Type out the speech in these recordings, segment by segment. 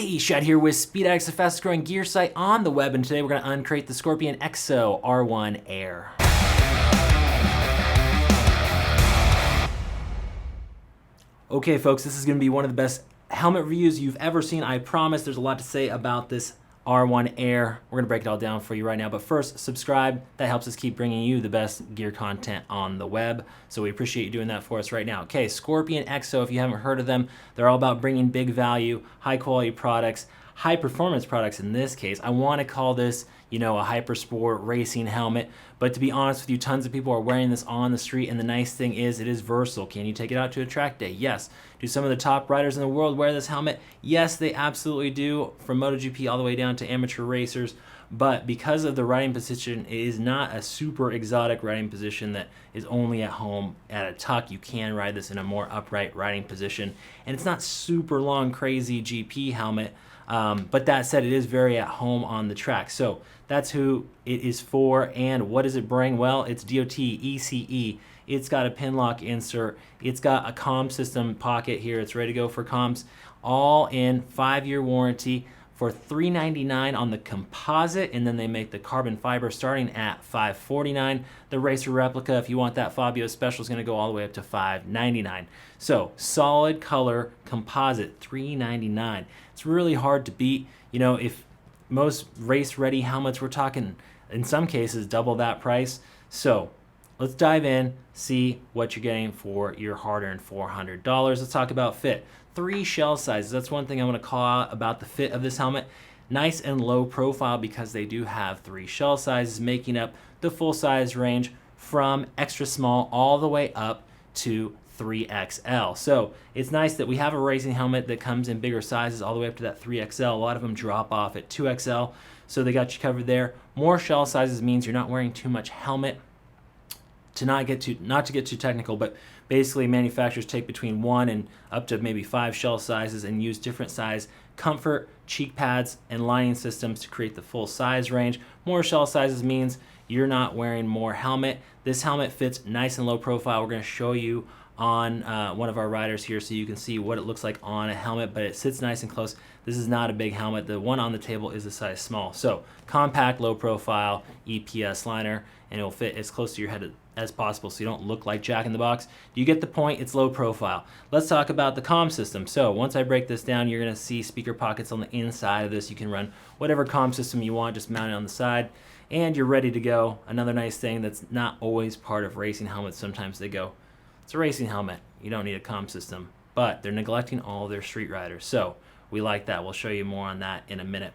Hey, Shad here with Speed Addicts, the fastest growing gear site on the web, and today we're going to uncrate the Scorpion EXO-R1 Air. Okay folks, this is going to be one of the best helmet reviews you've ever seen, I promise. There's a lot to say about this R1 Air. We're going to break it all down for you right now, but first, subscribe. That helps us keep bringing you the best gear content on the web, so we appreciate you doing that for us right now. Okay, Scorpion EXO, if you haven't heard of them, they're all about bringing big value, high quality products, high performance products in this case. I want to call this, a hyper sport racing helmet, but to be honest with you, tons of people are wearing this on the street, and the nice thing is it is versatile. Can you take it out to a track day? Yes. Do some of the top riders in the world wear this helmet? Yes, they absolutely do, from MotoGP all the way down to amateur racers, but because of the riding position, it is not a super exotic riding position that is only at home at a tuck. You can ride this in a more upright riding position, and it's not super long, crazy GP helmet. But that said, it is very at home on the track. So that's who it is for. And what does it bring? Well, it's DOT, ECE. It's got a pin lock insert. It's got a comm system pocket here. It's ready to go for comms. All in 5-year warranty for $399 on the composite, and then they make the carbon fiber starting at $549. The racer replica, if you want that Fabio special, is going to go all the way up to $599. So solid color composite, $399. It's really hard to beat. If most race ready helmets, we're talking in some cases double that price. So let's dive in, see what you're getting for your hard-earned $400. Let's talk about fit. 3 shell sizes. That's one thing I want to call out about the fit of this helmet. Nice and low profile because they do have 3 shell sizes, making up the full size range from extra small all the way up to 3XL. So it's nice that we have a racing helmet that comes in bigger sizes all the way up to that 3XL. A lot of them drop off at 2XL, so they got you covered there. More shell sizes means you're not wearing too much helmet. Not to get too technical, but basically manufacturers take between 1 and up to maybe 5 shell sizes and use different size comfort, cheek pads, and lining systems to create the full size range. More shell sizes means you're not wearing more helmet. This helmet fits nice and low profile. We're going to show you on one of our riders here so you can see what it looks like on a helmet, but it sits nice and close. This is not a big helmet. The one on the table is a size small. So compact, low profile, EPS liner, and it will fit as close to your head as possible so you don't look like Jack in the Box. Do you get the point? It's low profile. Let's talk about the comm system. So once I break this down, you're going to see speaker pockets on the inside of this. You can run whatever comm system you want, just mount it on the side, and you're ready to go. Another nice thing that's not always part of racing helmets. Sometimes they go, it's a racing helmet, you don't need a comm system, but they're neglecting all their street riders. So we like that. We'll show you more on that in a minute.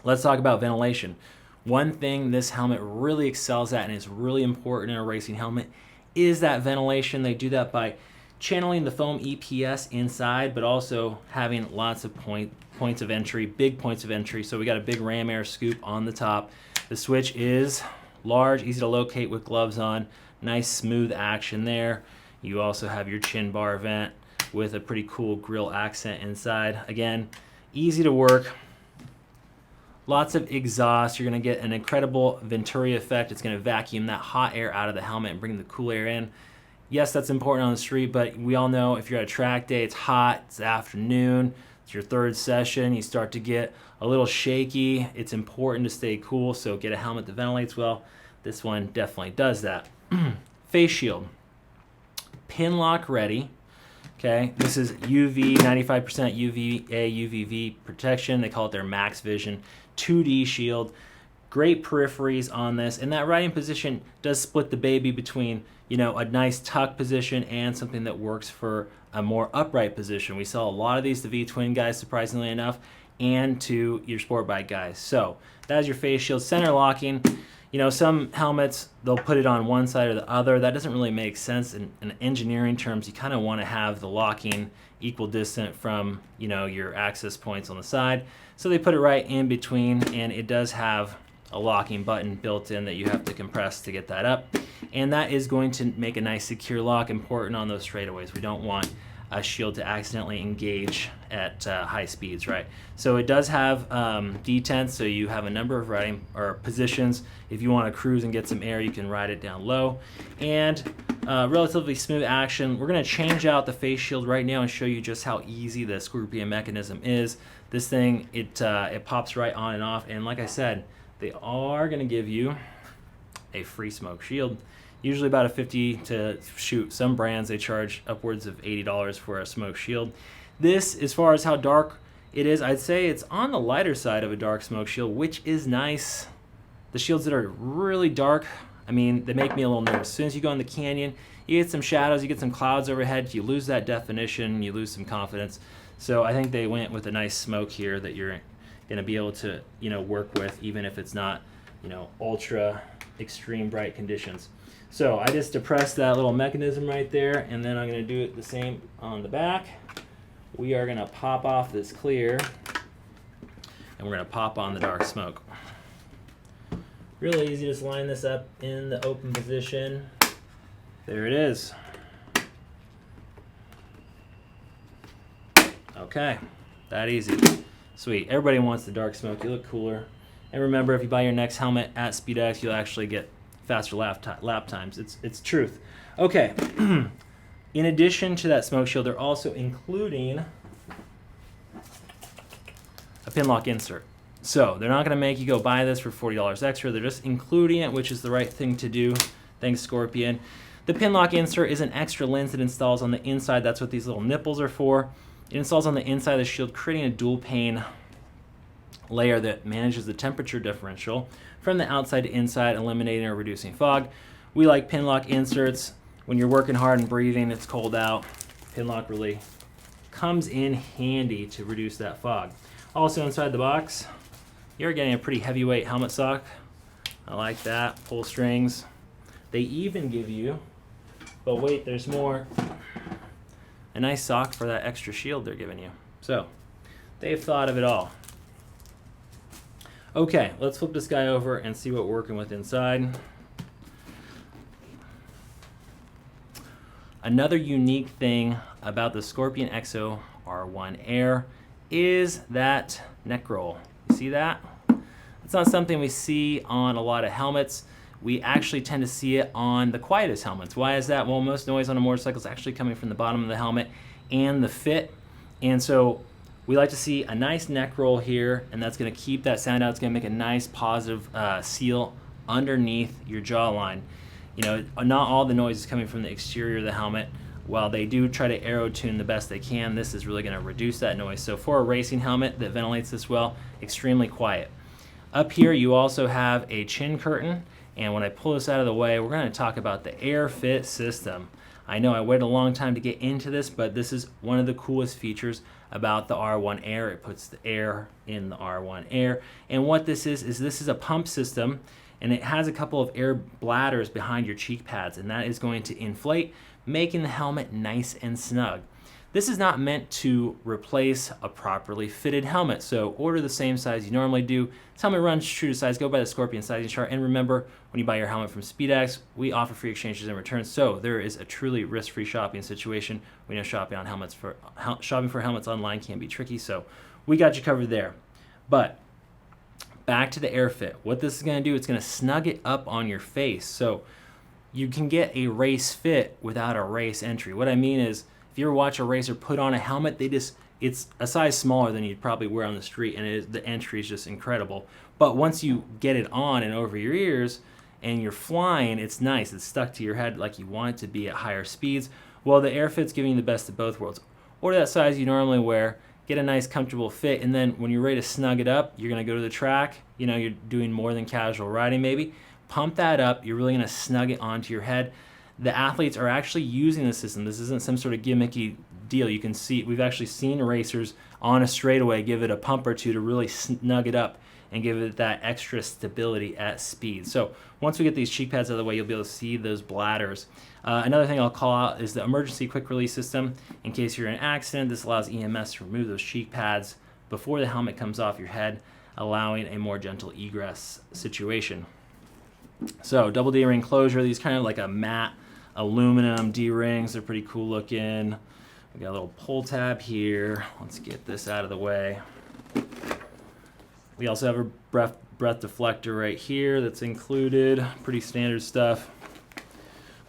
Let's talk about ventilation. One thing this helmet really excels at, and is really important in a racing helmet, is that ventilation. They do that by channeling the foam EPS inside, but also having lots of points of entry, big points of entry. So we got a big ram air scoop on the top. The switch is large, easy to locate with gloves on. Nice smooth action there. You also have your chin bar vent with a pretty cool grill accent inside. Again, easy to work. Lots of exhaust. You're going to get an incredible Venturi effect. It's going to vacuum that hot air out of the helmet and bring the cool air in. Yes, that's important on the street, but we all know if you're at a track day, it's hot, it's afternoon, it's your 3rd session, you start to get a little shaky. It's important to stay cool, so get a helmet that ventilates well. This one definitely does that. Face shield. Pinlock-Ready. Okay, this is UV, 95% UVA, UVV protection. They call it their MaxVision 2D shield. Great peripheries on this, and that riding position does split the baby between, a nice tuck position and something that works for a more upright position. We saw a lot of these to V-twin guys, surprisingly enough, and to your sport bike guys. So that is your face shield. Center locking. Some helmets, they'll put it on one side or the other. That doesn't really make sense in engineering terms. You kind of want to have the locking equal distant from, your access points on the side. So they put it right in between, and it does have a locking button built in that you have to compress to get that up. And that is going to make a nice secure lock, important on those straightaways. We don't want a shield to accidentally engage at high speeds, right? So it does have detents, so you have a number of riding or positions. If you want to cruise and get some air, you can ride it down low. And Relatively smooth action. We're going to change out the face shield right now and show you just how easy the Scorpion mechanism is. This thing, it pops right on and off, and like I said, they are going to give you a free smoke shield. Usually about a 50 to shoot. Some brands, they charge upwards of $80 for a smoke shield. This, as far as how dark it is, I'd say it's on the lighter side of a dark smoke shield, which is nice. The shields that are really dark, I mean, they make me a little nervous. As soon as you go in the canyon, you get some shadows, you get some clouds overhead, you lose that definition, you lose some confidence. So I think they went with a nice smoke here that you're going to be able to, work with, even if it's not, ultra extreme bright conditions. So I just depressed that little mechanism right there, and then I'm going to do it the same on the back. We are going to pop off this clear, and we're going to pop on the dark smoke. Really easy, just line this up in the open position. There it is. Okay, that easy. Sweet. Everybody wants the dark smoke. You look cooler. And remember, if you buy your next helmet at SpeedX, you'll actually get faster lap times. It's truth. Okay. In addition to that smoke shield, they're also including a Pinlock insert. So they're not going to make you go buy this for $40 extra. They're just including it, which is the right thing to do. Thanks, Scorpion. The Pinlock insert is an extra lens that installs on the inside. That's what these little nipples are for. It installs on the inside of the shield, creating a dual pane layer that manages the temperature differential from the outside to inside, eliminating or reducing fog. We like Pinlock inserts. When you're working hard and breathing, it's cold out. Pinlock really comes in handy to reduce that fog. Also inside the box, you're getting a pretty heavyweight helmet sock. I like that. Pull strings. They even give you, but wait, there's more, a nice sock for that extra shield they're giving you. So they've thought of it all. Okay, let's flip this guy over and see what we're working with inside. Another unique thing about the Scorpion EXO-R1 Air is that neck roll. You see that? It's not something we see on a lot of helmets. We actually tend to see it on the quietest helmets. Why is that? Well, most noise on a motorcycle is actually coming from the bottom of the helmet and the fit. And so we like to see a nice neck roll here, and that's going to keep that sound out. It's going to make a nice positive seal underneath your jawline. Not all the noise is coming from the exterior of the helmet. While they do try to aero-tune the best they can, this is really going to reduce that noise. So for a racing helmet that ventilates this well, extremely quiet. Up here you also have a chin curtain, and when I pull this out of the way, we're going to talk about the air fit system. I know I waited a long time to get into this, but this is one of the coolest features about the R1 Air. It puts the air in the R1 Air, and what this is this is a pump system, and it has a couple of air bladders behind your cheek pads, and that is going to inflate, making the helmet nice and snug. This is not meant to replace a properly fitted helmet, so order the same size you normally do. This helmet runs true to size. Go by the Scorpion sizing chart, and remember, when you buy your helmet from SpeedX, we offer free exchanges and returns, so there is a truly risk-free shopping situation. We know shopping for helmets online can be tricky, so we got you covered there. But back to the air fit. What this is going to do, it's going to snug it up on your face, so you can get a race fit without a race entry. What I mean is, if you ever watch a racer put on a helmet, it's a size smaller than you'd probably wear on the street, and the entry is just incredible. But once you get it on and over your ears and you're flying, it's nice. It's stuck to your head like you want it to be at higher speeds. Well, the air fit's giving you the best of both worlds. Order that size you normally wear, get a nice comfortable fit, and then when you're ready to snug it up, you're going to go to the track. You're doing more than casual riding maybe. Pump that up. You're really going to snug it onto your head. The athletes are actually using the system. This isn't some sort of gimmicky deal. You can see, we've actually seen racers on a straightaway give it a pump or two to really snug it up and give it that extra stability at speed. So once we get these cheek pads out of the way, you'll be able to see those bladders. Another thing I'll call out is the emergency quick release system. In case you're in an accident, this allows EMS to remove those cheek pads before the helmet comes off your head, allowing a more gentle egress situation. So double D-ring closure, these kind of like a matte aluminum D-rings. They're pretty cool looking. We got a little pull tab here. Let's get this out of the way. We also have a breath deflector right here that's included. Pretty standard stuff.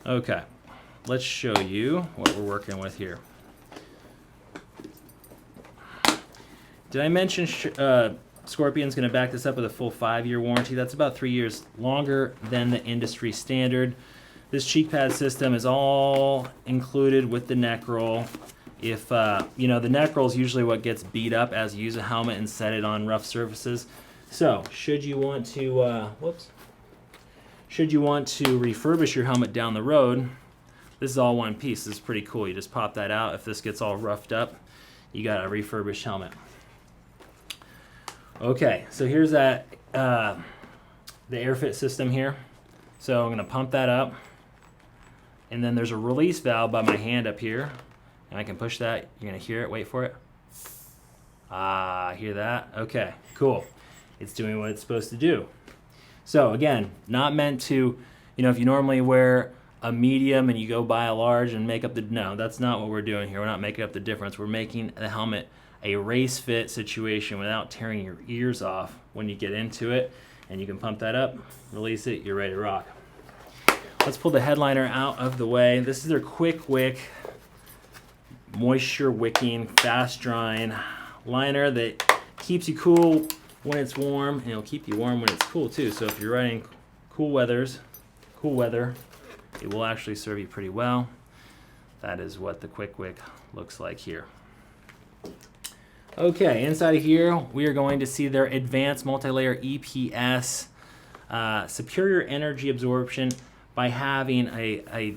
Okay, let's show you what we're working with here. Did I mention Scorpion's going to back this up with a full 5-year warranty? That's about 3 years longer than the industry standard. This cheek pad system is all included with the neck roll. If you know, the neck roll is usually what gets beat up as you use a helmet and set it on rough surfaces. So should you want to refurbish your helmet down the road, this is all one piece. This is pretty cool. You just pop that out. If this gets all roughed up, you got a refurbished helmet. Okay, so here's that the AirFit system here. So I'm going to pump that up, and then there's a release valve by my hand up here, and I can push that. You're going to hear it. Wait for it. Hear that? Okay, cool. It's doing what it's supposed to do. So again, not meant to, you know, if you normally wear a medium and you go buy a large and make up the, no, that's not what we're doing here. We're not making up the difference. We're making the helmet a race fit situation without tearing your ears off when you get into it. And you can pump that up, release it, you're ready to rock. Let's pull the headliner out of the way. This is their quick wick, moisture wicking, fast drying liner that keeps you cool when it's warm, and it'll keep you warm when it's cool too. So if you're riding cool weather, it will actually serve you pretty well. That is what the quick wick looks like here. Okay, inside of here, we are going to see their advanced multi-layer EPS, superior energy absorption by having a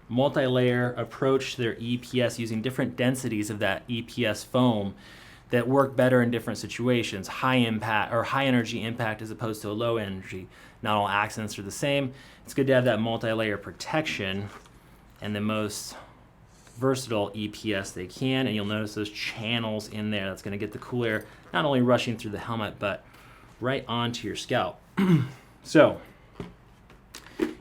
multi-layer approach to their EPS using different densities of that EPS foam that work better in different situations. High impact or high energy impact as opposed to a low energy. Not all accents are the same. It's good to have that multi-layer protection and the most versatile EPS they can, and you'll notice those channels in there. That's going to get the cool air not only rushing through the helmet but right onto your scalp. So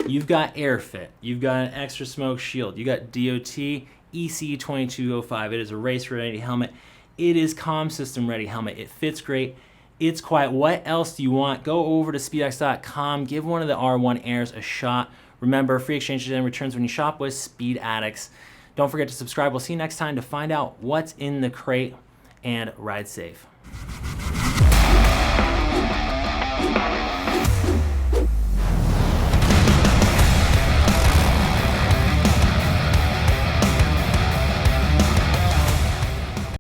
you've got AirFit, you've got an extra smoke shield, you got DOT ECE 2205. It is a race ready helmet. It is comm system ready helmet. It fits great. It's quiet. What else do you want? Go over to speedaddicts.com. Give one of the R1 Airs a shot. Remember, free exchanges and returns when you shop with Speed Addicts. Don't forget to subscribe. We'll see you next time to find out what's in the crate, and ride safe.